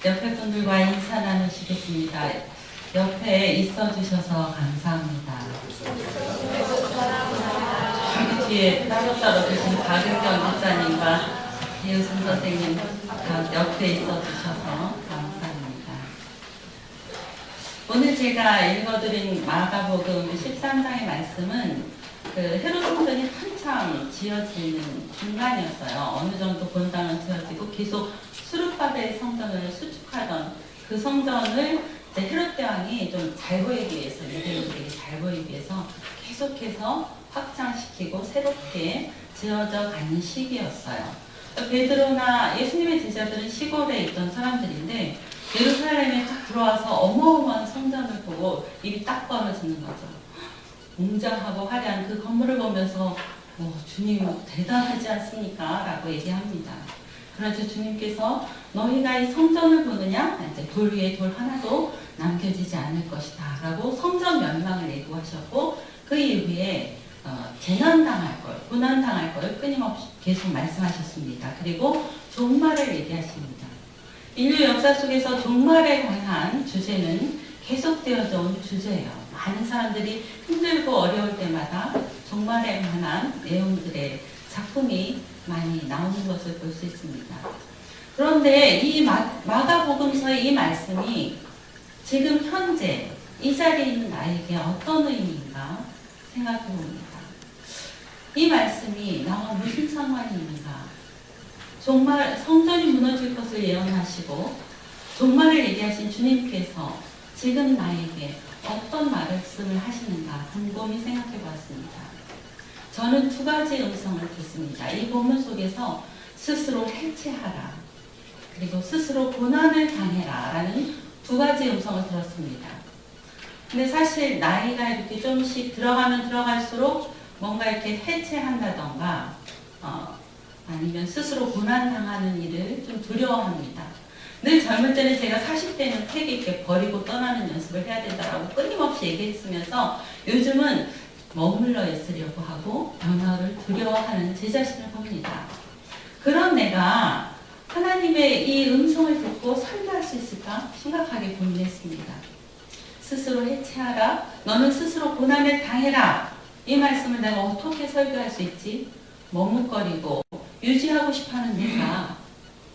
옆에 분들과 인사 나누시겠습니다. 옆에 있어 주셔서 감사합니다. 여기 뒤에 따로따로 계신 박은경 목사님과 이우순 선생님 옆에 있어 주셔서 감사합니다. 오늘 제가 읽어드린 마가복음 13장의 말씀은 헤롯 성전이 한창 지어지는 중간이었어요. 어느 정도 본당은 지어지고 계속 수르바벨 성전을 수축하던 그 성전을 헤롯 대왕이 좀 잘 보이기 위해서, 유대인들에게 잘 보이기 위해서 계속해서 확장시키고 새롭게 지어져 가는 시기였어요. 베드로나 예수님의 제자들은 시골에 있던 사람들인데 예루살렘에 딱 들어와서 어마어마한 성전을 보고 입이 딱 벌어지는 거죠. 웅장하고 화려한 그 건물을 보면서 주님 대단하지 않습니까? 라고 얘기합니다. 그래서 주님께서 너희가 이 성전을 보느냐? 이제 돌 위에 돌 하나도 남겨지지 않을 것이다 라고 성전 멸망을 예고하셨고 그 이후에 재난당할 걸, 고난당할 걸 끊임없이 계속 말씀하셨습니다. 그리고 종말을 얘기하십니다. 인류 역사 속에서 종말에 관한 주제는 계속되어져 온 주제예요. 많은 사람들이 힘들고 어려울 때마다 종말에 관한 내용들의 작품이 많이 나오는 것을 볼 수 있습니다. 그런데 이 마가복음서의 이 말씀이 지금 현재 이 자리에 있는 나에게 어떤 의미인가 생각해 봅니다. 이 말씀이 나와 무슨 상관이 있는가? 정말 성전이 무너질 것을 예언하시고 종말을 얘기하신 주님께서 지금 나에게 어떤 말씀을 하시는가 곰곰이 생각해 보았습니다. 저는 두 가지 음성을 듣습니다. 이 본문 속에서 스스로 해체하라 그리고 스스로 고난을 당해라 라는 두 가지 음성을 들었습니다. 근데 사실 나이가 이렇게 조금씩 들어가면 들어갈수록 뭔가 이렇게 해체한다던가 아니면 스스로 고난당하는 일을 좀 두려워합니다. 늘 젊을 때는 제가 40대는 패기 있게 버리고 떠나는 연습을 해야 된다라고 끊임없이 얘기했으면서 요즘은 머물러 있으려고 하고 변화를 두려워하는 제 자신을 봅니다. 그런 내가 하나님의 이 음성을 듣고 설교할 수 있을까 심각하게 고민했습니다. 스스로 해체하라. 너는 스스로 고난을 당해라. 이 말씀을 내가 어떻게 설교할 수 있지? 머뭇거리고 유지하고 싶어하는 내가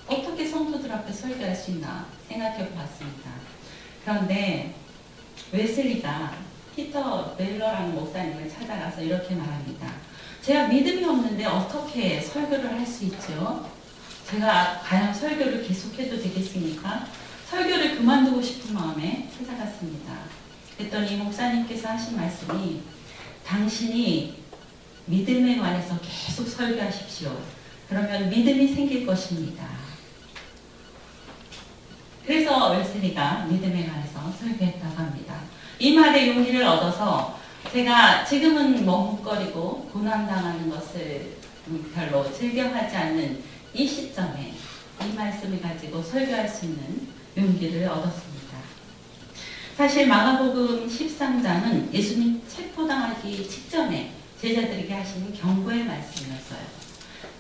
어떻게 성도들 앞에 설교할 수 있나 생각해 보았습니다. 그런데 웨슬리가 피터 멜러라는 목사님을 찾아가서 이렇게 말합니다. 제가 믿음이 없는데 어떻게 설교를 할 수 있죠? 제가 과연 설교를 계속해도 되겠습니까? 설교를 그만두고 싶은 마음에 찾아갔습니다. 그랬더니 목사님께서 하신 말씀이 당신이 믿음에 관해서 계속 설교하십시오. 그러면 믿음이 생길 것입니다. 그래서 웨슬리가 믿음에 관해서 설교했다고 합니다. 이 말에 용기를 얻어서 제가 지금은 머뭇거리고 고난당하는 것을 별로 즐겨하지 않는 이 시점에 이 말씀을 가지고 설교할 수 있는 용기를 얻었습니다. 사실 마가복음 13장은 예수님 체포당하기 직전에 제자들에게 하시는 경고의 말씀이었어요.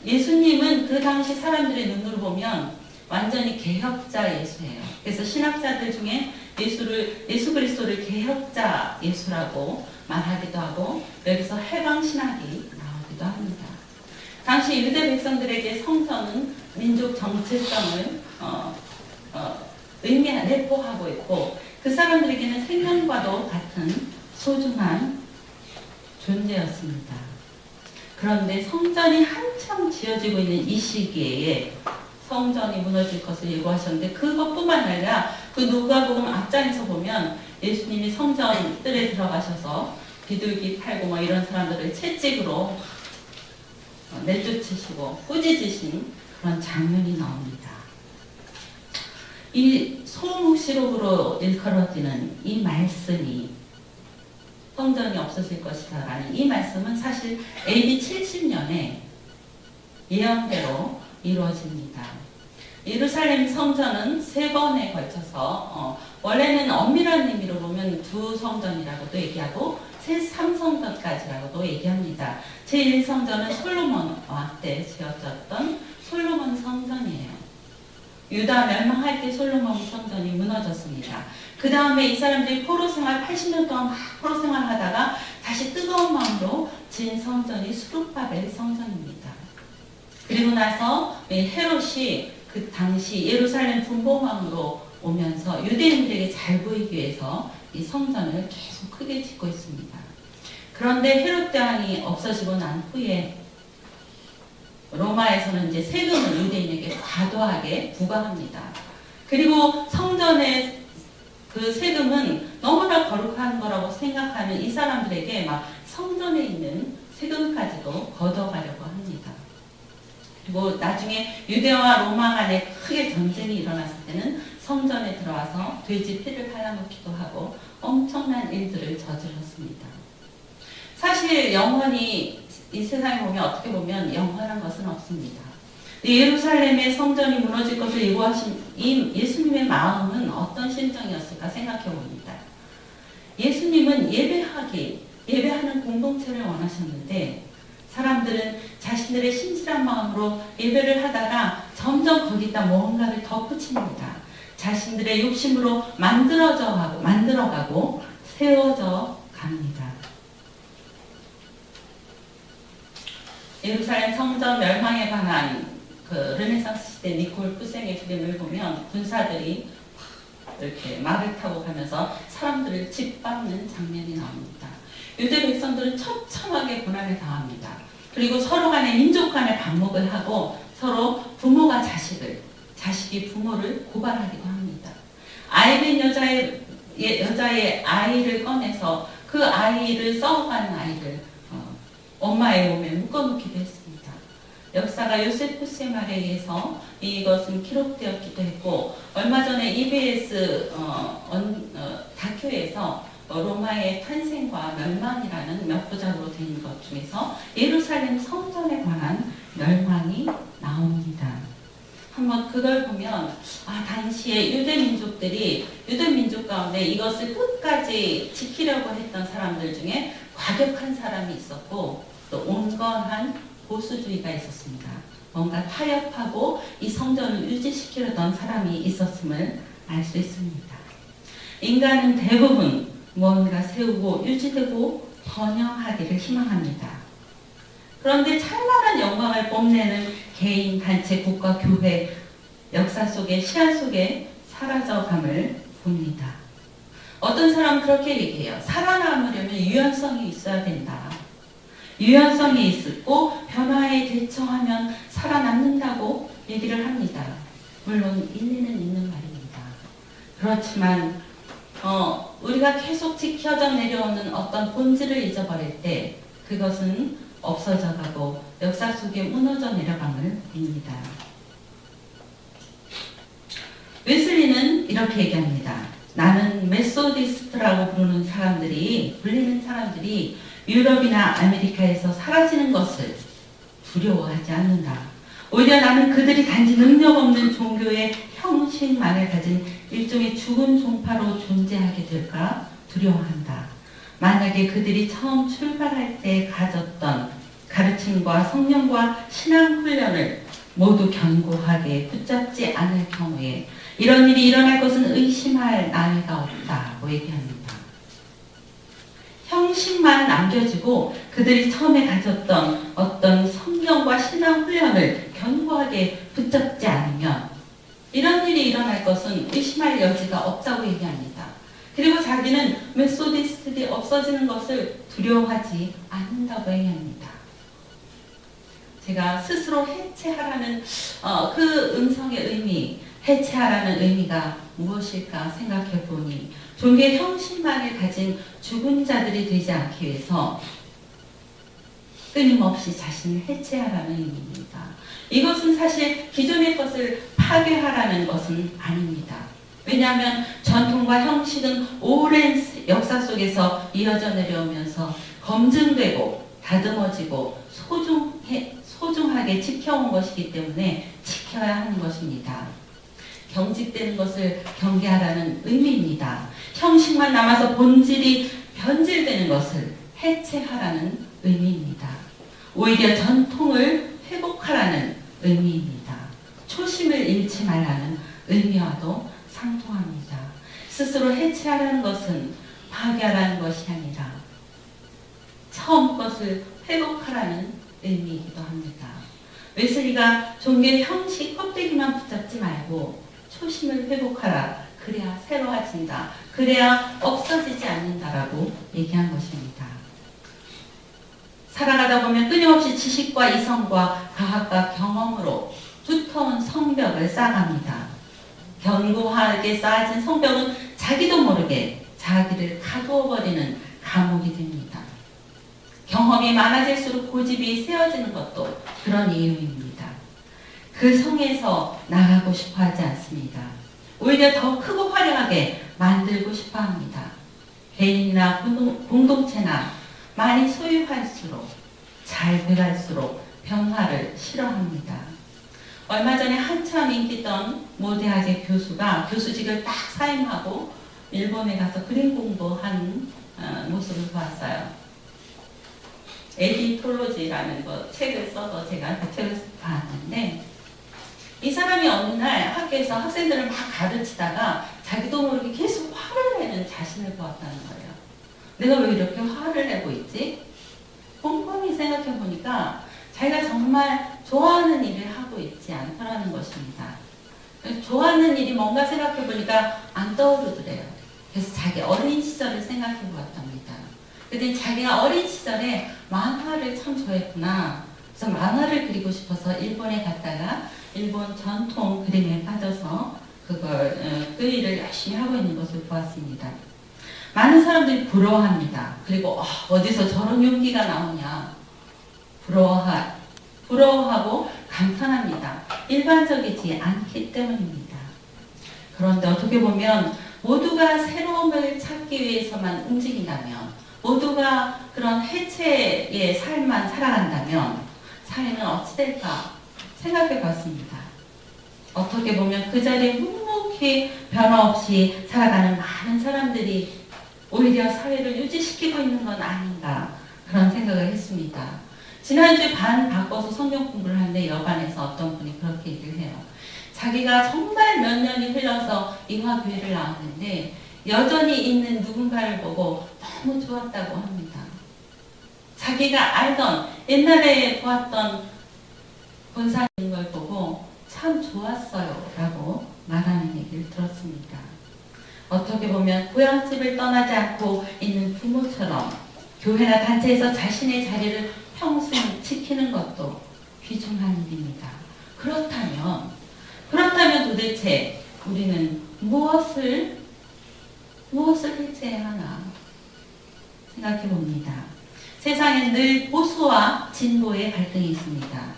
예수님은 그 당시 사람들의 눈으로 보면 완전히 개혁자 예수예요. 그래서 신학자들 중에 예수 그리스도를 개혁자 예수라고 말하기도 하고 여기서 해방 신학이 나오기도 합니다. 당시 유대 백성들에게 성전은 민족 정체성을 내포하고 있고 그 사람들에게는 생명과도 같은 소중한 존재였습니다. 그런데 성전이 한참 지어지고 있는 이 시기에 성전이 무너질 것을 예고하셨는데 그것뿐만 아니라 그 누가복음 앞장에서 보면 예수님이 성전 뜰에 들어가셔서 비둘기 팔고 이런 사람들을 채찍으로 내쫓으시고 꾸짖으신 그런 장면이 나옵니다. 이 소묵시록으로 일컬어지는 이 말씀이 성전이 없어질 것이다 라는 이 말씀은 사실 AD 70년에 예언대로 이루어집니다. 예루살렘 성전은 3번에 걸쳐서 원래는 엄밀한 의미로 보면 2성전이라고도 얘기하고 3성전까지라고도 얘기합니다. 제1성전은 솔로몬 왕 때 지어졌던 솔로몬 성전이에요. 유다 멸망할 때 솔로몬 성전이 무너졌습니다. 그 다음에 이 사람들이 포로 생활 80년 동안 막 포로 생활하다가 다시 뜨거운 마음으로 지은 성전이 수룹바벨 성전입니다. 그리고 나서 헤롯이 그 당시 예루살렘 분봉왕으로 오면서 유대인들에게 잘 보이기 위해서 이 성전을 계속 크게 짓고 있습니다. 그런데 헤롯 대왕이 없어지고 난 후에 로마에서는 이제 세금을 유대인에게 과도하게 부과합니다. 그리고 성전의 그 세금은 너무나 거룩한 거라고 생각하는 이 사람들에게 막 성전에 있는 세금까지도 걷어가려고 합니다. 그리고 나중에 유대와 로마 간에 크게 전쟁이 일어났을 때는 성전에 들어와서 돼지 피를 발라놓기도 하고 엄청난 일들을 저질렀습니다. 사실 영원히 이 세상에 보면 어떻게 보면 영원한 것은 없습니다. 예루살렘의 성전이 무너질 것을 예고하신 이 예수님의 마음은 어떤 심정이었을까 생각해 봅니다. 예수님은 예배하는 공동체를 원하셨는데 사람들은 자신들의 신실한 마음으로 예배를 하다가 점점 거기다 뭔가를 덧붙입니다. 자신들의 욕심으로 만들어가고 세워져 갑니다. 예루살렘 성전 멸망에 관한 그 르네상스 시대 니콜 푸생의 그림을 보면 군사들이 이렇게 말을 타고 가면서 사람들을 짓밟는 장면이 나옵니다. 유대 백성들은 처참하게 고난을 당합니다. 그리고 서로 간에 민족 간에 반목을 하고 서로 부모가 자식이 부모를 고발하기도 합니다. 아이는 여자의 아이를 꺼내서 그 아이를 썩어가는 아이를 엄마의 몸에 묶어놓기도 했습니다. 역사가 요세푸스의 말에 의해서 이것은 기록되었기도 했고 얼마 전에 EBS 다큐에서 로마의 탄생과 멸망이라는 몇 부작으로 된 것 중에서 예루살렘 성전에 관한 멸망이 나옵니다. 한번 그걸 보면 당시에 유대 민족 가운데 이것을 끝까지 지키려고 했던 사람들 중에 과격한 사람이 있었고 또 온건한 보수주의가 있었습니다. 뭔가 타협하고 이 성전을 유지시키려던 사람이 있었음을 알 수 있습니다. 인간은 대부분 뭔가 세우고 유지되고 번영하기를 희망합니다. 그런데 찬란한 영광을 뽐내는 개인, 단체, 국가, 교회 역사 속에 시간 속에 사라져감을 봅니다. 어떤 사람은 그렇게 얘기해요. 살아남으려면 유연성이 있어야 된다. 유연성이 있고 변화에 대처하면 살아남는다고 얘기를 합니다. 물론 일리는 있는 말입니다. 그렇지만 우리가 계속 지켜져 내려오는 어떤 본질을 잊어버릴 때 그것은 없어져가고 역사 속에 무너져 내려감을 봅니다. 웨슬리는 이렇게 얘기합니다. 나는 메소디스트라고 불리는 사람들이 유럽이나 아메리카에서 사라지는 것을 두려워하지 않는다. 오히려 나는 그들이 단지 능력 없는 종교의 형식만을 가진 일종의 죽은 종파로 존재하게 될까 두려워한다. 만약에 그들이 처음 출발할 때 가졌던 가르침과 성령과 신앙 훈련을 모두 견고하게 붙잡지 않을 경우에 이런 일이 일어날 것은 의심할 나위가 없다고 얘기합니다. 형식만 남겨지고 그들이 처음에 가졌던 어떤 성경과 신앙 훈련을 견고하게 붙잡지 않으면 이런 일이 일어날 것은 의심할 여지가 없다고 얘기합니다. 그리고 자기는 메소디스트들이 없어지는 것을 두려워하지 않는다고 얘기합니다. 제가 스스로 해체하라는 그 음성의 의미, 해체하라는 의미가 무엇일까 생각해 보니 종교의 형식만을 가진 죽은 자들이 되지 않기 위해서 끊임없이 자신을 해체하라는 의미입니다. 이것은 사실 기존의 것을 파괴하라는 것은 아닙니다. 왜냐하면 전통과 형식은 오랜 역사 속에서 이어져 내려오면서 검증되고 다듬어지고 소중하게 지켜온 것이기 때문에 지켜야 하는 것입니다. 경직되는 것을 경계하라는 의미입니다. 형식만 남아서 본질이 변질되는 것을 해체하라는 의미입니다. 오히려 전통을 회복하라는 의미입니다. 초심을 잃지 말라는 해체와도 상통합니다. 스스로 해체하라는 것은 파괴하라는 것이 아니라 처음 것을 회복하라는 의미이기도 합니다. 웨슬리가 종교의 형식 껍데기만 붙잡지 말고 초심을 회복하라. 그래야 새로워진다. 그래야 없어지지 않는다라고 얘기한 것입니다. 살아가다 보면 끊임없이 지식과 이성과 과학과 경험으로 두터운 성벽을 쌓아갑니다. 견고하게 쌓아진 성벽은 자기도 모르게 자기를 가두어버리는 감옥이 됩니다. 경험이 많아질수록 고집이 세워지는 것도 그런 이유입니다. 그 성에서 나가고 싶어 하지 않습니다. 오히려 더 크고 화려하게 만들고 싶어 합니다. 개인이나 공동체나 많이 소유할수록 잘 돼갈수록 변화를 싫어합니다. 얼마 전에 한참 인기던 모 대학의 교수가 교수직을 딱 사임하고 일본에 가서 그림 공부한 모습을 보았어요. 에디톨로지라는 책을 써서 제가 그 책을 봤는데 이 사람이 어느 날 학교에서 학생들을 막 가르치다가 자기도 모르게 계속 화를 내는 자신을 보았다는 거예요. 내가 왜 이렇게 화를 내고 있지? 곰곰이 생각해 보니까 자기가 정말 좋아하는 일을 하고 있지 않더라는 것입니다. 좋아하는 일이 뭔가 생각해 보니까 안 떠오르더래요. 그래서 자기 어린 시절을 생각해 보았답니다. 그랬더니 자기가 어린 시절에 만화를 참 좋아했구나. 그래서 만화를 그리고 싶어서 일본에 갔다가 일본 전통 그림에 빠져서 그 일을 열심히 하고 있는 것을 보았습니다. 많은 사람들이 부러워합니다. 그리고 어디서 저런 용기가 나오냐 부러워하고 감탄합니다. 일반적이지 않기 때문입니다. 그런데 어떻게 보면 모두가 새로움을 찾기 위해서만 움직인다면 모두가 그런 해체의 삶만 살아간다면 사회는 어찌 될까 생각해 봤습니다. 어떻게 보면 그 자리에 묵묵히 변화 없이 살아가는 많은 사람들이 오히려 사회를 유지시키고 있는 건 아닌가 그런 생각을 했습니다. 지난주에 반 바꿔서 성경 공부를 하는데 여반에서 어떤 분이 그렇게 얘기를 해요. 자기가 정말 몇 년이 흘러서 이화교회를 나왔는데 여전히 있는 누군가를 보고 너무 좋았다고 합니다. 자기가 알던 옛날에 보았던 본사인 걸 보고 참 좋았어요 라고 말하는 얘기를 들었습니다. 어떻게 보면 고향집을 떠나지 않고 있는 부모처럼 교회나 단체에서 자신의 자리를 평생 지키는 것도 귀중한 일입니다. 그렇다면 도대체 우리는 무엇을 해체해야 하나 생각해 봅니다. 세상엔 늘 보수와 진보의 갈등이 있습니다.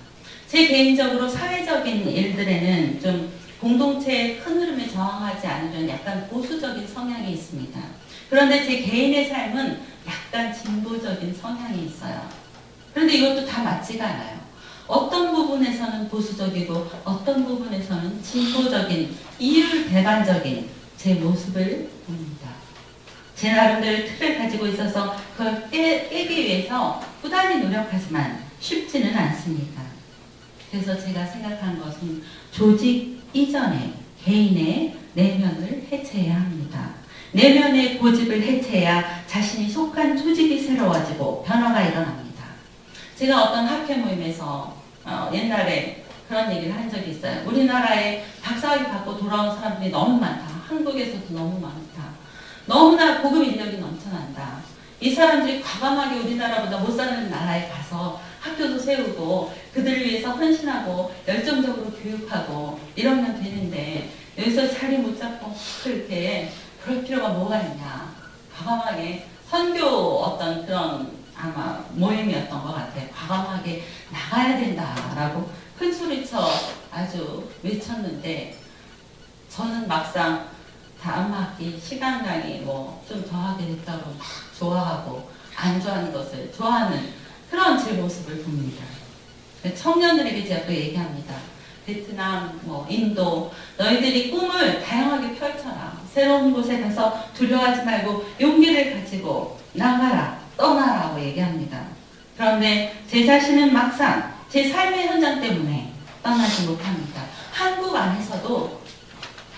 제 개인적으로 사회적인 일들에는 좀 공동체의 큰 흐름에 저항하지 않으려는 약간 보수적인 성향이 있습니다. 그런데 제 개인의 삶은 약간 진보적인 성향이 있어요. 그런데 이것도 다 맞지가 않아요. 어떤 부분에서는 보수적이고 어떤 부분에서는 진보적인 이율배반적인 제 모습을 봅니다. 제 나름대로 틀을 가지고 있어서 그걸 깨기 위해서 부단히 노력하지만 쉽지는 않습니다. 그래서 제가 생각한 것은 조직 이전에 개인의 내면을 해체해야 합니다. 내면의 고집을 해체해야 자신이 속한 조직이 새로워지고 변화가 일어납니다. 제가 어떤 학회 모임에서 옛날에 그런 얘기를 한 적이 있어요. 우리나라에 박사학위 받고 돌아온 사람들이 너무 많다. 한국에서도 너무 많다. 너무나 고급 인력이 넘쳐난다. 이 사람들이 과감하게 우리나라보다 못 사는 나라에 가서 학교도 세우고 그들을 위해서 헌신하고 열정적으로 교육하고 이러면 되는데 여기서 자리 못 잡고 그렇게 그럴 필요가 뭐가 있냐. 과감하게 선교 어떤 그런 아마 모임이었던 것 같아요. 과감하게 나가야 된다라고 큰 소리쳐 아주 외쳤는데 저는 막상 다음 학기 시간 강의 좀 더 하게 됐다고 막 좋아하고 안 좋아하는 것을 좋아하는 그런 제 모습을 봅니다. 청년들에게 제가 또 얘기합니다. 베트남, 인도 너희들이 꿈을 다양하게 펼쳐라. 새로운 곳에 가서 두려워하지 말고 용기를 가지고 나가라. 떠나라고 얘기합니다. 그런데 제 자신은 막상 제 삶의 현장 때문에 떠나지 못합니다. 한국 안에서도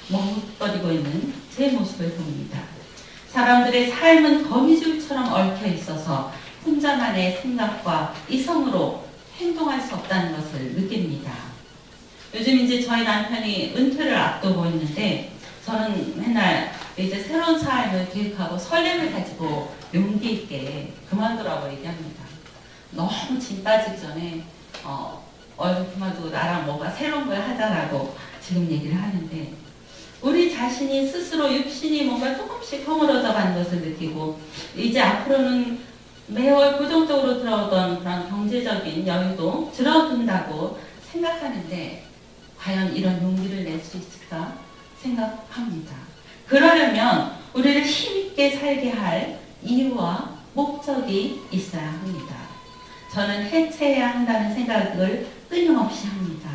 머무르고 머뭇거리고 있는 제 모습을 봅니다. 사람들의 삶은 거미줄처럼 얽혀 있어서 혼자만의 생각과 이성으로 행동할 수 없다는 것을 느낍니다. 요즘 이제 저희 남편이 은퇴를 앞두고 있는데 저는 맨날 이제 새로운 삶을 계획하고 설렘을 가지고 용기 있게 그만두라고 얘기합니다. 너무 진 빠지기 전에 얼른 그만두고 나랑 뭔가 새로운 걸 하자라고 지금 얘기를 하는데 우리 자신이 스스로 육신이 뭔가 조금씩 허물어져 가는 것을 느끼고 이제 앞으로는 매월 고정적으로 들어오던 그런 경제적인 여유도 줄어든다고 생각하는데 과연 이런 용기를 낼 수 있을까 생각합니다. 그러려면 우리를 힘있게 살게 할 이유와 목적이 있어야 합니다. 저는 해체해야 한다는 생각을 끊임없이 합니다.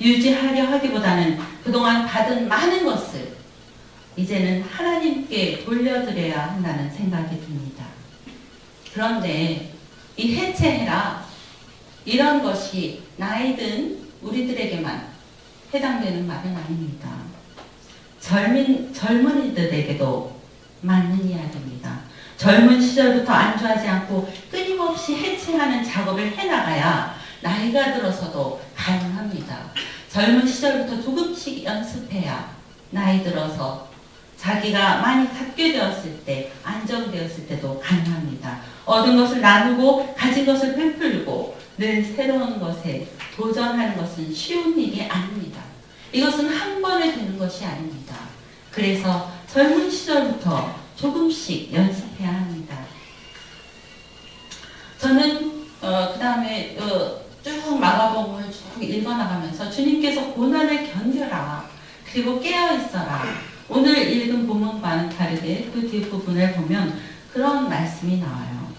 유지하려 하기보다는 그동안 받은 많은 것을 이제는 하나님께 돌려드려야 한다는 생각이 듭니다. 그런데 이 해체해라 이런 것이 나이든 우리들에게만 해당되는 말은 아닙니다. 젊은이들에게도 맞는 이야기입니다. 젊은 시절부터 안주하지 않고 끊임없이 해체하는 작업을 해나가야 나이가 들어서도 가능합니다. 젊은 시절부터 조금씩 연습해야 나이 들어서 자기가 많이 갖게 되었을 때, 안정되었을 때도 가능합니다. 얻은 것을 나누고 가진 것을 베풀고 늘 새로운 것에 도전하는 것은 쉬운 일이 아닙니다. 이것은 한 번에 되는 것이 아닙니다. 그래서 젊은 시절부터 조금씩 연습해야 합니다. 저는 그 다음에 쭉 마가복음을 쭉 읽어나가면서 주님께서 고난을 견뎌라 그리고 깨어있어라 오늘 읽은 본문과는 다르게 그 뒷부분을 보면 그런 말씀이 나와요.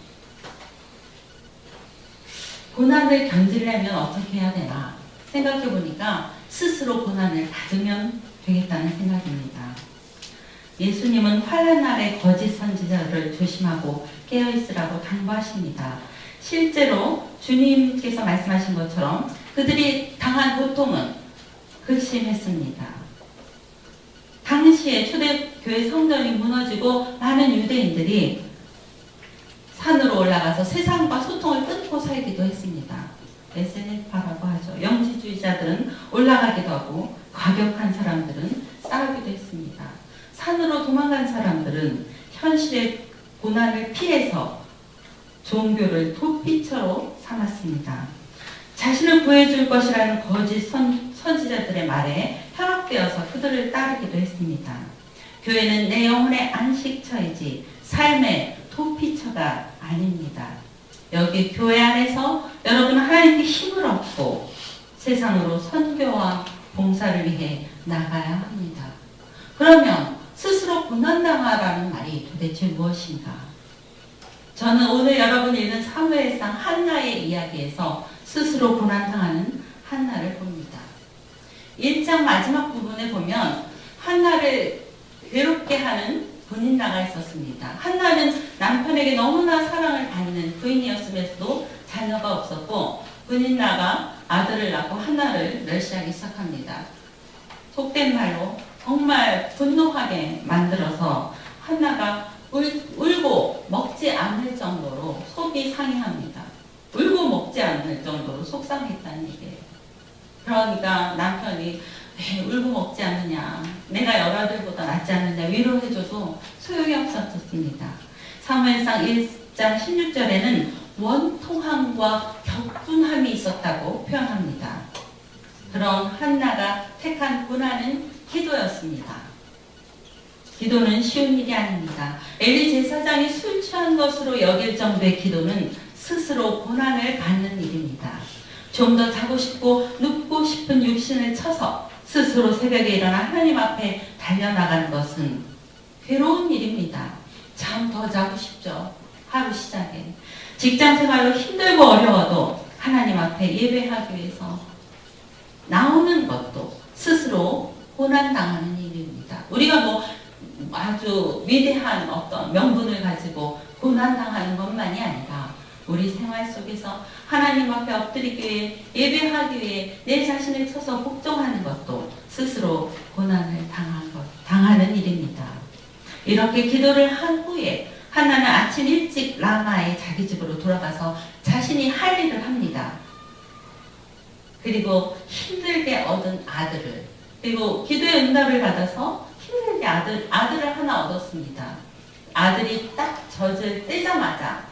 고난을 견디려면 어떻게 해야 되나 생각해 보니까 스스로 고난을 받으면 되겠다는 생각입니다. 예수님은 환난 날에 거짓 선지자를 조심하고 깨어있으라고 당부하십니다. 실제로 주님께서 말씀하신 것처럼 그들이 당한 고통은 극심했습니다. 당시에 초대교회 성전이 무너지고 많은 유대인들이 산으로 올라가서 세상과 소통을 끊고 살기도 했습니다. SNF파라고 하죠. 영지주의자들은 올라가기도 하고 과격한 사람들은 싸우기도 했습니다. 산으로 도망간 사람들은 현실의 고난을 피해서 종교를 도피처로 삼았습니다. 자신을 구해줄 것이라는 거짓 선지자들의 말에 현혹되어서 그들을 따르기도 했습니다. 교회는 내 영혼의 안식처이지 삶의 도피처가 아닙니다. 여기 교회 안에서 여러분 하나님께 힘을 얻고 세상으로 선교와 봉사를 위해 나가야 합니다. 그러면 스스로 고난당하라는 말이 도대체 무엇인가? 저는 오늘 여러분이 읽은 사무엘상 한나의 이야기에서 스스로 고난당하는 한나를 봅니다. 1장 마지막 부분에 보면 한나를 괴롭게 하는 군인나가 있었습니다. 한나는 남편에게 너무나 사랑을 받는 부인이었으면서도 자녀가 없었고 군인나가 아들을 낳고 한나를 멸시하기 시작합니다. 속된 말로 정말 분노하게 만들어서 한나가 울고 먹지 않을 정도로 속이 상해합니다. 울고 먹지 않을 정도로 속상했다는 얘기예요. 그러니까 남편이 왜 울고 먹지 않느냐, 내가 여러들보다 낫지 않느냐 위로해줘도 소용이 없었습니다. 사무엘상 1장 16절에는 원통함과 격분함이 있었다고 표현합니다. 그런 한나가 택한 고난은 기도였습니다. 기도는 쉬운 일이 아닙니다. 엘리 제사장이 술 취한 것으로 여길 정도의 기도는 스스로 고난을 받는 일입니다. 좀 더 자고 싶고 눕고 싶은 육신을 쳐서 스스로 새벽에 일어나 하나님 앞에 달려나가는 것은 괴로운 일입니다. 잠 더 자고 싶죠. 하루 시작에. 직장 생활로 힘들고 어려워도 하나님 앞에 예배하기 위해서 나오는 것도 스스로 고난당하는 일입니다. 우리가 뭐 아주 위대한 어떤 명분을 가지고 고난당하는 것만이 아니라 우리 생활 속에서 하나님 앞에 엎드리기 위해 예배하기 위해 내 자신을 쳐서 복종하는 것도 스스로 고난을 당하는 이렇게 기도를 한 후에 한나는 아침 일찍 라마의 자기 집으로 돌아가서 자신이 할 일을 합니다. 그리고 힘들게 얻은 아들을, 그리고 기도의 응답을 받아서 힘들게 아들을 하나 얻었습니다. 아들이 딱 젖을 떼자마자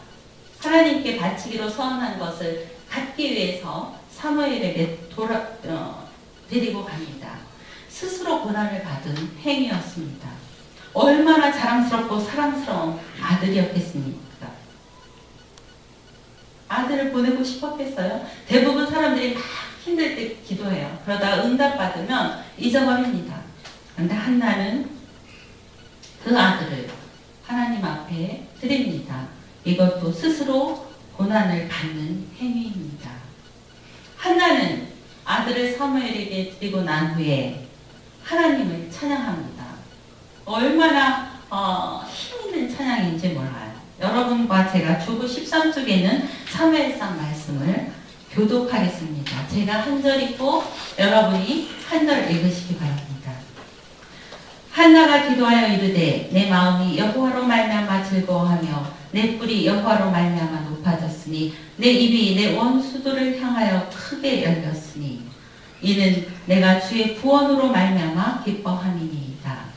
하나님께 바치기로 서원한 것을 갖기 위해서 사무엘에게 데리고 갑니다. 스스로 고난을 받은 행위였습니다. 얼마나 자랑스럽고 사랑스러운 아들이었겠습니까? 아들을 보내고 싶었겠어요? 대부분 사람들이 막 힘들 때 기도해요. 그러다가 응답받으면 잊어버립니다. 그런데 한나는 그 아들을 하나님 앞에 드립니다. 이것도 스스로 고난을 받는 행위입니다. 한나는 아들을 사무엘에게 드리고 난 후에 하나님을 찬양합니다. 얼마나 힘있는 찬양인지 몰라요. 여러분과 제가 주부 13쪽에는 사무엘상 말씀을 교독하겠습니다. 제가 한 절 읽고 여러분이 한 절 읽으시기 바랍니다. 한나가 기도하여 이르되 내 마음이 여호와로 말미암아 즐거워하며 내 뿔이 여호와로 말미암아 높아졌으니 내 입이 내 원수들을 향하여 크게 열렸으니 이는 내가 주의 구원으로 말미암아 기뻐함이니이다.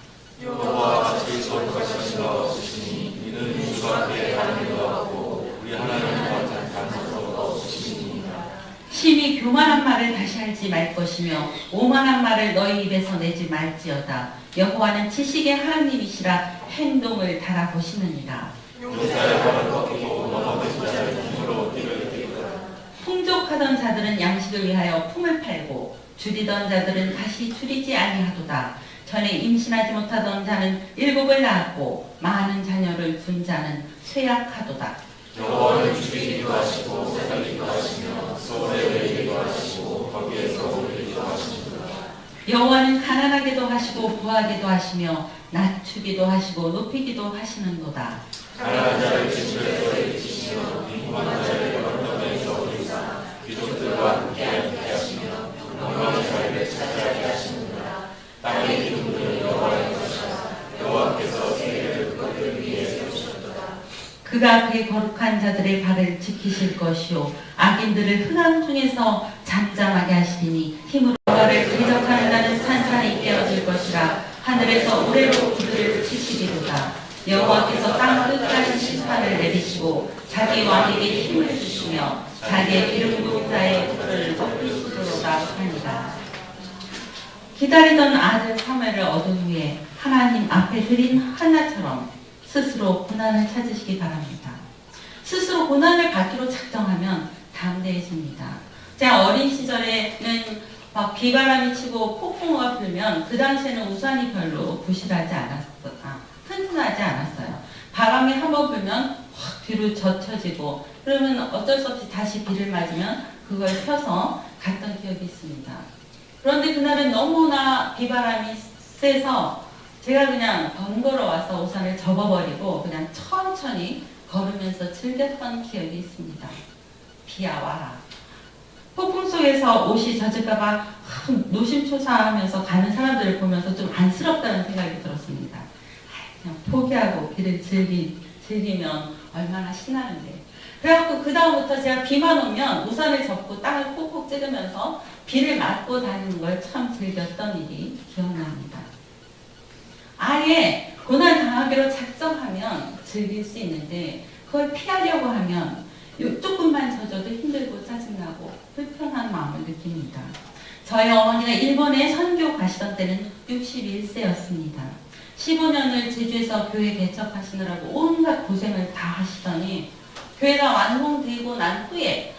여호와 주의 거룩하신 바 없으시니 이는 주 앞에 하나님도 없고 우리 하나님과 같은 단서가 없으시니이다. 심히 교만한 말을 다시 하지 말 것이며 오만한 말을 너희 입에서 내지 말지어다. 여호와는 지식의 하나님이시라 행동을 달아보시느니라. 풍족하던 자들은 양식을 위하여 품을 팔고 줄이던 자들은 다시 줄이지 아니하도다. 전에 임신하지 못하던 자는 7을 낳았고 많은 자녀를 둔 자는 쇠약하도다. 여호와는 죽이기도 하시고 살리기도 하시며 소원에 내리기도 하시고 거기에서 올리기도 하시니라. 여호와는 가난하게도 하시고 부하게도 하시며 낮추기도 하시고 높이기도 하시는도다. 가난한 자를 진실에서 일으키시며 빈곤한 자를 언덕에서 올리사 귀족들과 함께 앉게 하시며 영광의 자리를 차지하게 하시느니라. 땅의 기둥들은 여호와의 것이라. 여호와께서 세계를 그들 위에 세우셨도다. 그가 그의 거룩한 자들의 발을 지키실 것이요 악인들을 흑암 중에서 잠잠하게 하시리니 힘으로 그를 대적하는 자는 산산이 깨어질 것이라. 하늘에서 우레로 그들을 치시리로다. 여호와께서 땅 끝까지 심판을 내리시고 자기 왕에게 힘을 주시며 자기의 기름 부은 자의 뿔을 높이시리로다 하니라. 기다리던 아들 사무엘을 얻은 후에 하나님 앞에 드린 한나처럼 스스로 고난을 찾으시기 바랍니다. 스스로 고난을 받기로 작정하면 담대해집니다. 제가 어린 시절에는 막 비바람이 치고 폭풍우가 불면 그 당시에는 우산이 별로 부실하지 튼튼하지 않았어요. 바람이 한번 불면 확 뒤로 젖혀지고 그러면 어쩔 수 없이 다시 비를 맞으면 그걸 펴서 갔던 기억이 있습니다. 그런데 그날은 너무나 비바람이 세서 제가 그냥 번거로워서 우산을 접어버리고 그냥 천천히 걸으면서 즐겼던 기억이 있습니다. 비야 와라. 폭풍 속에서 옷이 젖을까봐 노심초사하면서 가는 사람들을 보면서 좀 안쓰럽다는 생각이 들었습니다. 그냥 포기하고 비를 즐기면 얼마나 신나는데. 그래갖고 그 다음부터 제가 비만 오면 우산을 접고 땅을 콕콕 찌르면서 비를 맞고 다니는 걸 참 즐겼던 일이 기억납니다. 아예 고난 당하기로 작정하면 즐길 수 있는데 그걸 피하려고 하면 조금만 젖어도 힘들고 짜증나고 불편한 마음을 느낍니다. 저희 어머니가 일본에 선교 가시던 때는 61세였습니다. 15년을 제주에서 교회 개척하시느라고 온갖 고생을 다 하시더니 교회가 완공되고 난 후에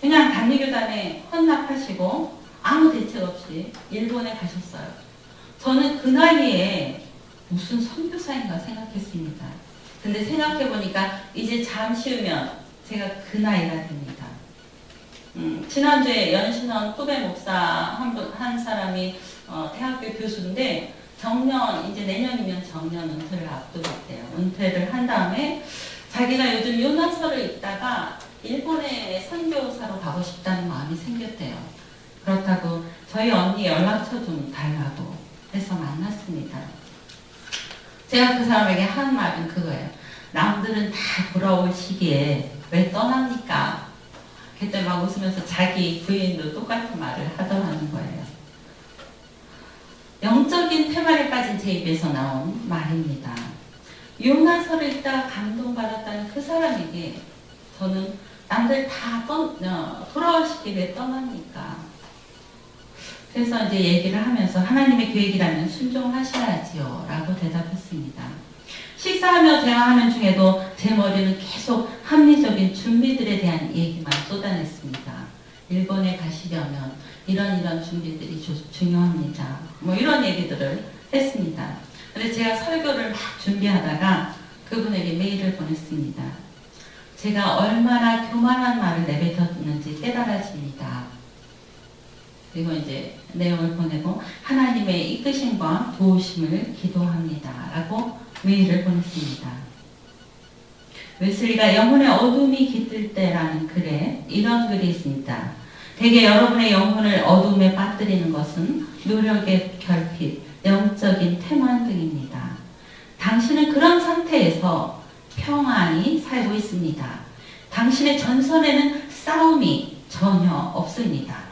그냥 단리교단에 헌납하시고 아무 대책 없이 일본에 가셨어요. 저는 그 나이에 무슨 선교사인가 생각했습니다. 근데 생각해보니까 이제 잠시 후면 제가 그 나이가 됩니다. 지난주에 연신원 후배 목사 한 사람이 대학교 교수인데 정년, 이제 내년이면 정년 은퇴를 앞두고 있대요. 은퇴를 한 다음에 자기가 요즘 요나서를 읽다가 일본에 선교사로 가고 싶다는 마음이 생겼대요. 그렇다고 저희 언니 연락처 좀 달라고 해서 만났습니다. 제가 그 사람에게 한 말은 그거예요. 남들은 다 돌아올 시기에 왜 떠납니까? 그때 막 웃으면서 자기 부인도 똑같은 말을 하더라는 거예요. 영적인 테마에 빠진 제 입에서 나온 말입니다. 요나서를 읽다가 감동받았다는 그 사람에게 저는 남들 다 돌아올 시기에 왜 떠납니까? 그래서 이제 얘기를 하면서 하나님의 계획이라면 순종하셔야지요 라고 대답했습니다. 식사하며 대화하는 중에도 제 머리는 계속 합리적인 준비들에 대한 얘기만 쏟아냈습니다. 일본에 가시려면 이런 준비들이 중요합니다. 뭐 이런 얘기들을 했습니다. 근데 제가 설교를 막 준비하다가 그분에게 메일을 보냈습니다. 제가 얼마나 교만한 말을 내뱉었는지 깨달아집니다. 그리고 이제 내용을 보내고 하나님의 이끄심과 도우심을 기도합니다. 라고 메일을 보냈습니다. 웨슬리가 영혼의 어둠이 깃들 때라는 글에 이런 글이 있습니다. 대개 여러분의 영혼을 어둠에 빠뜨리는 것은 노력의 결핍, 영적인 태만 등입니다. 당신은 그런 상태에서 평안히 살고 있습니다. 당신의 전선에는 싸움이 전혀 없습니다.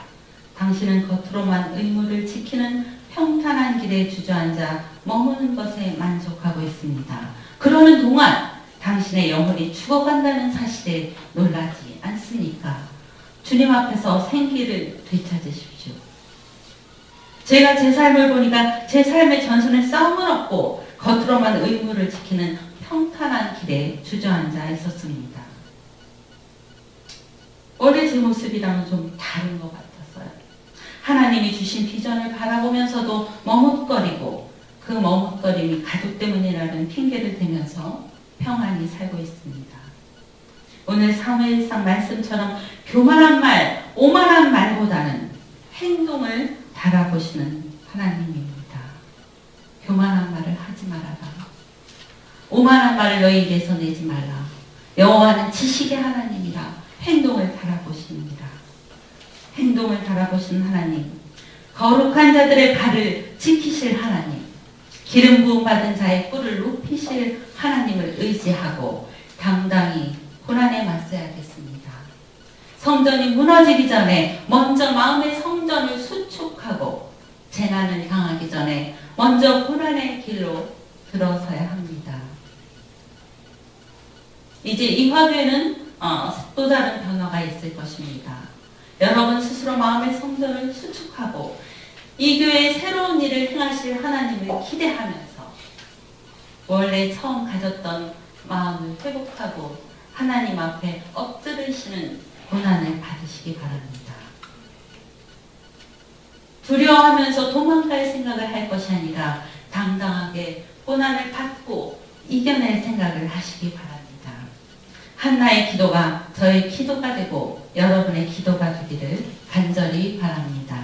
당신은 겉으로만 의무를 지키는 평탄한 길에 주저앉아 머무는 것에 만족하고 있습니다. 그러는 동안 당신의 영혼이 죽어간다는 사실에 놀라지 않습니까? 주님 앞에서 생기를 되찾으십시오. 제가 제 삶을 보니까 제 삶의 전선에 싸움은 없고 겉으로만 의무를 지키는 평탄한 길에 주저앉아 있었습니다. 원래 제 모습이랑은 좀 다른 것 같았어요. 하나님이 주신 비전을 바라보면서도 머뭇거리고 그 머뭇거림이 가족 때문이라는 핑계를 대면서 평안히 살고 있습니다. 오늘 사무엘상 말씀처럼 교만한 말, 오만한 말보다는 행동을 바라보시는 하나님입니다. 교만한 말을 하지 말아라. 오만한 말을 너희 입에서 내지 말라. 여호와는 지식의 하나님이라 행동을 바라보십니다. 행동을 바라보시는 하나님, 거룩한 자들의 발을 지키실 하나님, 기름 부음 받은 자의 뿔을 높이실 하나님을 의지하고 당당히 고난에 맞서야겠습니다. 성전이 무너지기 전에 먼저 마음의 성전을 수축하고 재난을 당하기 전에 먼저 고난의 길로 들어서야 합니다. 이제 이 화두에는 또 다른 변화가 있을 것입니다. 여러분 스스로 마음의 성전을 수축하고 이 교회의 새로운 일을 행하실 하나님을 기대하면서 원래 처음 가졌던 마음을 회복하고 하나님 앞에 엎드리시는 고난을 받으시기 바랍니다. 두려워하면서 도망갈 생각을 할 것이 아니라 당당하게 고난을 받고 이겨낼 생각을 하시기 바랍니다. 한나의 기도가 저의 기도가 되고 여러분의 기도가 되기를 간절히 바랍니다.